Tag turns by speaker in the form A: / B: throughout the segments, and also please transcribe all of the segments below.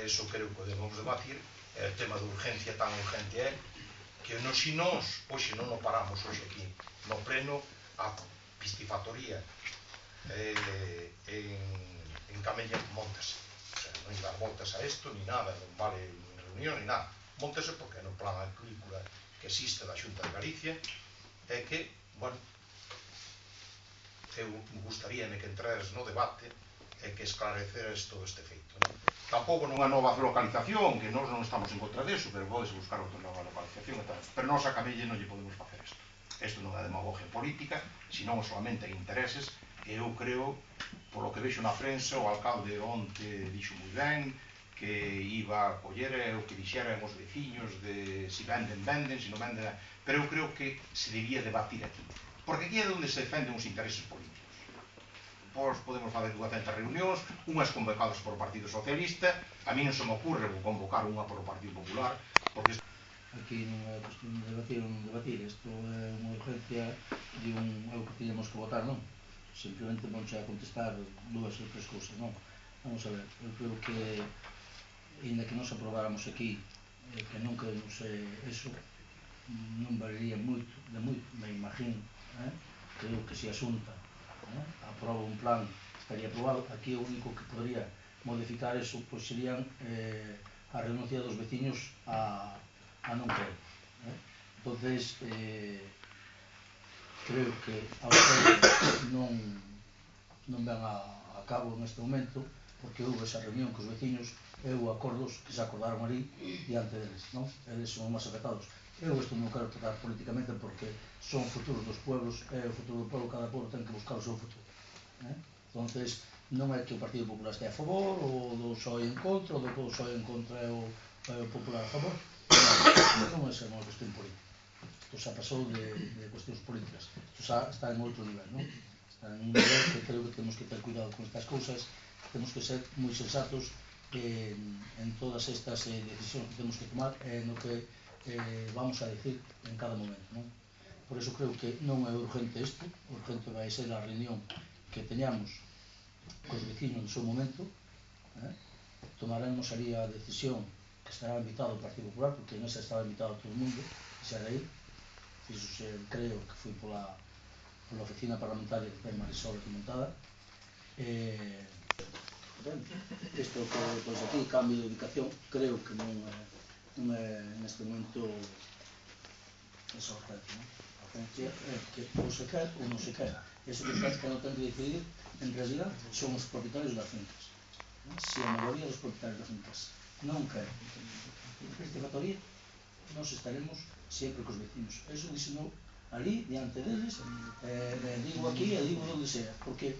A: eso creo que debemos debatir. O tema de urgencia tan urgente é que si nós, hoxe non o paramos hoxe aquí no pleno, a piscifactoría en Camella montase. O sea, non lle dar voltas a isto, ni nada, non vale ni reunión, ni nada. Montase porque no plan agrícola que existe da Xunta de Galicia é que, bueno, eu gustaríame que entrares no debate e que esclareceres todo este feito. Tampouco non é nova localización, que nós non estamos en contra deso, pero podes buscar outra nova localización e tal. Pero nós a Camelle non lle podemos facer isto. Isto non é demagogia política, senón solamente intereses, e eu creo, polo que vexo na prensa, o alcalde onte dixo moi ben que iba a coller o que dixeran os veciños de si venden, venden, si non venden, pero eu creo que se debía debatir aquí, porque aquí é onde se defenden os intereses políticos. Pois podemos fazer 200 reunións, unhas convocadas por o Partido Socialista, a mí non se me ocurre convocar unha por o Partido Popular, porque
B: aquí non é cuestión de debatir ou non debatir, isto é unha urgencia de é o que teníamos que votar, non? Simplemente non se a contestar 2 ou 3 cousas, non? Vamos a ver, eu creo que ainda que nos aprobáramos aquí que non queremos eso, non valería moito, de moito, me imagino, creo que se a Xunta aproba un plan, estaría aprobado. Aquí o único que podría modificar eso pois serían a renuncia dos veciños a non creer. Entonces, creo que a ustedes non ven a cabo neste momento, porque houve esa reunión cos veciños e houve acordos que se acordaron ali diante deles, non? Eles son os máis afectados. Eu isto non quero tratar políticamente porque son futuros dos pueblos, é o futuro do pueblo, cada pueblo ten que buscar o seu futuro. Entonces, non é que o Partido Popular este a favor, ou do PSOE en contra, ou do PSOE en contra e o Popular a favor. Non é ser unha cuestión política. Isto xa pasou de cuestións políticas. Isto xa está en outro nivel, non? Está en un nivel que creo que temos que ter cuidado con estas cousas, temos que ser moi sensatos en todas estas decisións que temos que tomar e no que vamos a decir en cada momento, non? Por iso creo que non é urgente isto, urgente vai ser a reunión que teñamos cos vecinos no seu momento, tomaremos ali a decisión que estará invitado o Partido Popular, porque nesa estaba invitado todo o mundo, xa de aí, fixose, creo que foi pola oficina parlamentaria que ten Marisol aquí montada, isto que pois aquí, cambio de ubicación, creo que non é neste momento esa urgencia, non? A urgencia é que ou se quer ou non se quer. Eso que non ten que decidir, en realidad, son os propietarios das fincas. Se a maioría dos propietarios das fincas non quer a piscifactoría, nos estaremos sempre cos vecinos. Eso dixeno ali, diante deles, digo aquí e digo onde sea, porque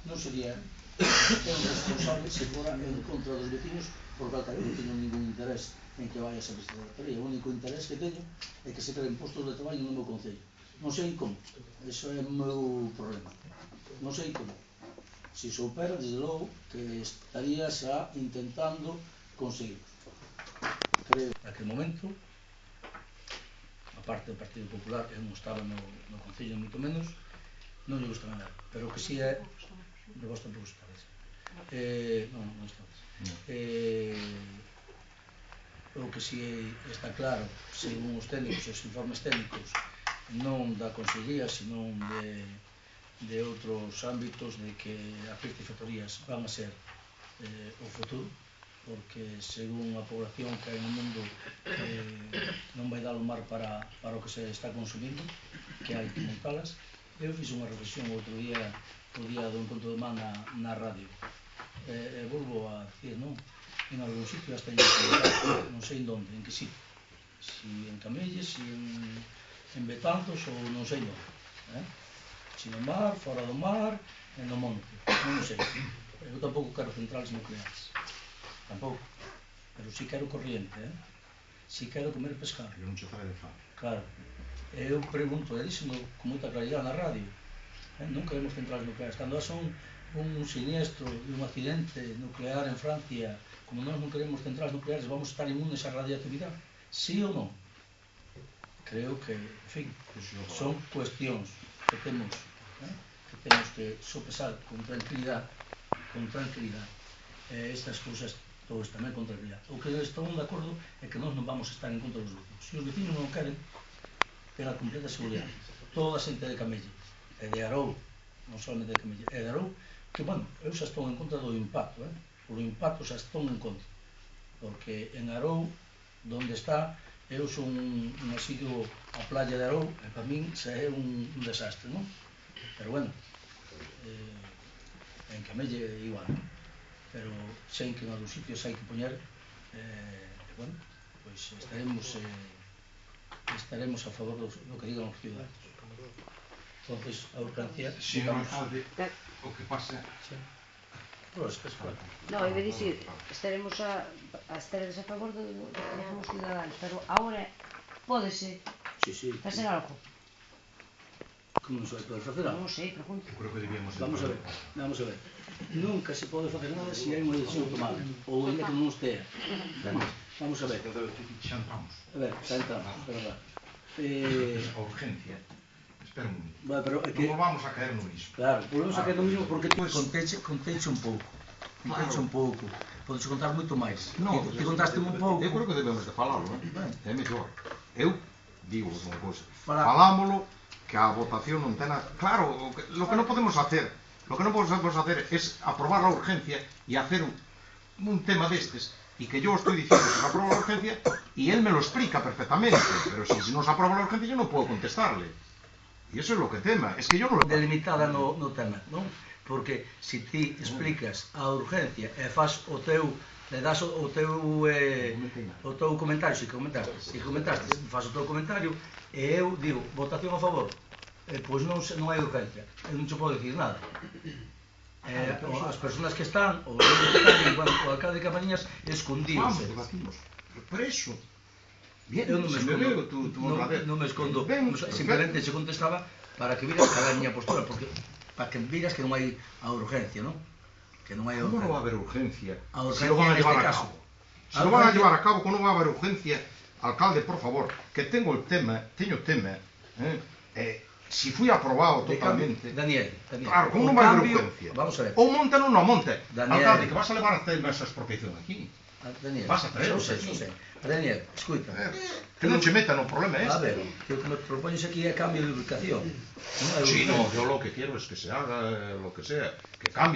B: non sería eu responsable se fora en contra dos vecinos, porque eu non teño ningún interés en que vaya esa piscifactoría. O único interés que teño é que se creen postos de traballo no meu concello. Non sei como, iso é o meu problema. Non sei como. Se soupera, desde logo, que estaría xa intentando conseguir. Creo que naquele momento, a parte do Partido Popular, que non estaba no concello, moito menos, non lle gustaba nada. Pero o que si é, de vos tampouco estaba, non estaba. O que si está claro, según os técnicos, os informes técnicos, non da Consellería, senón de outros ámbitos, de que as piscifactorías van a ser o futuro, porque según a población que hai no mundo non vai dar o mar para o que se está consumindo, que hai que montalas. Eu fixe unha reflexión outro día, o día do encontro de man na radio, e volvo a decir, non? En algún sitio hasta non sei en onde, en que sitio, si en Camelles, si en Betanzos ou non sei onde, si no mar, fora do mar, no monte, non sei. Eu tampouco quero centrales nucleares, tampouco, pero si quero corriente, si quero comer pescado.
A: Que non che fare de fame.
B: Claro, eu pregunto, e díxeno con moita claridade na radio, non queremos centrales nucleares. Cando haxa un siniestro e un accidente nuclear en Francia, como nós non queremos centrales nucleares, vamos estar inmunes á radioactividade? Sí ou non? Creo que, en fin, son cuestións que temos que sopesar con tranquilidade. Estas cousas todos tamén contra a viabilidade. O que estamos de acordo é que nós non vamos estar en contra dos vecinos. Se os vecinos non queren, ten a completa seguridade. Toda a xente de Camelle e de Arou, non solamente de Camelle, e de Arou, que, bueno, eu xa estou en contra do impacto, por o impacto xa estou en contra, porque en Arou, donde está, eu son un asiduo a playa de Arou, e para min xa é un desastre, non? Pero, bueno, en Camelle é igual, non? Pero sei que en algúns sitios hai que poñer, bueno, pois estaremos a favor do que digan os ciudadanos. Entonces, a urgencia...
A: Señor alcalde, o que pasa...
C: No, iba a dicir, estaremos a favor do que digan os ciudadanos, pero agora pódese facer algo.
B: Como non se vai poder facer algo?
C: Non sei, pregunto.
A: Eu creo que debíamos...
B: Vamos a ver. Nunca se pode facer nada se hai unha decisión tomada, ou ainda que non estea. Vamos a ver.
A: Xa entramos.
B: A ver, xa entramos, é verdad.
A: A urgencia. Espera un minuto.
B: Bueno, pero é que...
A: Non vamos a caer no mismo.
B: Claro, volvemos a caer no mismo porque conteiche un pouco. Conteiche un pouco. Podes contar moito máis. Te contaste un pouco.
D: Eu creo que debemos de falalo, é mellor. Eu digo unha cousa.
A: Falámolo que a votación non ten nada. Claro, lo que non podemos hacer es aprobar la urgencia y hacer un tema de estes y que yo estoy diciendo que se aprueba la urgencia y él me lo explica perfectamente, pero si no se aprueba la urgencia yo no puedo contestarle. Y eso es lo que tema, es que yo no lo...
B: Delimitada no tema, non? Porque se ti explicas a urgencia e fas o teu, le das o teu comentario, se comentaste, fas o teu comentario e eu digo, votación a favor, pois non hai urgencia, eu non te podo dicir nada. As persoas que están, o alcalde de Camariñas escondíose.
A: Vamos, debatimos, por eso...
B: Eu non me escondo, simplemente se contestaba para que viras cal é a miña postura, porque para que viras que non hai a urgencia, non? Que non hai a urgencia.
A: ¿Cómo no va a haber urgencia?
B: Si lo van a llevar a cabo.
A: Si lo van a llevar a cabo, ¿cómo no va a haber urgencia? Alcalde, por favor, que teño el tema, si fui aprobado totalmente...
B: Daniel,
A: claro, ¿cómo no va a haber urgencia?
B: Vamos a ver.
A: O montan ou non monte. Alcalde, que vas a levar a tema esa expropiación aquí.
B: Daniel,
A: vas a traeros
B: aquí. Daniel, escuita.
A: Que non se metan no problema este.
B: A ver, que o que me propones aquí é cambio de ubicación.
A: Sí, no, yo lo que quiero es que se haga lo que sea, que cambie.